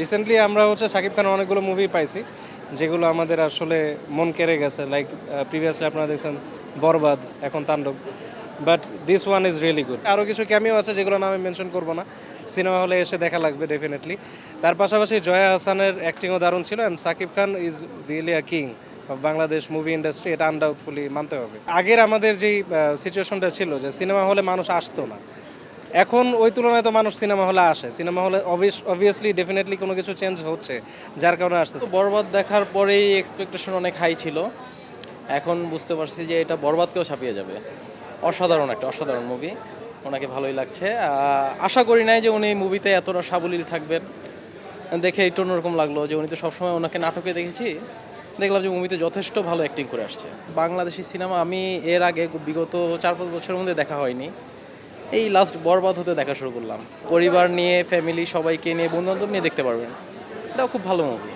Recently আমরা হচ্ছে শাকিব খানের অনেকগুলো মুভি পাইছি যেগুলো আমাদের আসলে মন কেড়ে গেছে, লাইক প্রিভিয়াসলি আপনারা দেখছেন বরবাদ, এখন তাণ্ডব, but this one is really good. আরও কিছু ক্যামিও আছে যেগুলো নাম আমি মেনশন করবো না, সিনেমা হলে এসে দেখা লাগবে ডেফিনেটলি। তার পাশাপাশি জয়া হাসানের অ্যাক্টিংও দারুণ ছিল, and Shakib Khan is really a king of Bangladesh movie industry, এটা আনডাউটফুলি মানতে হবে। আগের আমাদের যেই সিচুয়েশনটা ছিল যে সিনেমা হলে মানুষ আসতো না, এখন ওই তুলনায় তো মানুষ সিনেমা হলে আসে। সিনেমা হলে অবভিয়াসলি ডেফিনেটলি কোনো কিছু চেঞ্জ হচ্ছে, যার কারণে আসতেছে। বরবাদ দেখার পরেই এক্সপেকটেশন অনেক হাই ছিল, এখন বুঝতে পারছি যে এটা বরবাদকেও ছাপিয়ে যাবে। অসাধারণ মুভি, ওনাকে ভালোই লাগছে। আশা করি নাই যে উনি মুভিতে এতটা সাবলীল থাকবেন, দেখে একটু অন্যরকম লাগলো যে উনি তো সবসময় ওনাকে নাটকে দেখেছি, দেখলাম যে মুভিতে যথেষ্ট ভালো অ্যাক্টিং করে আসছে। বাংলাদেশি সিনেমা আমি এর আগে বিগত 4-5 বছরের মধ্যে দেখা হয়নি, এই লাস্ট বরবাদ হতে দেখা শুরু করলাম। পরিবার নিয়ে, ফ্যামিলি সবাইকে নিয়ে, বন্ধুবান্ধব নিয়ে দেখতে পারবেন, এটাও খুব ভালো মুভি।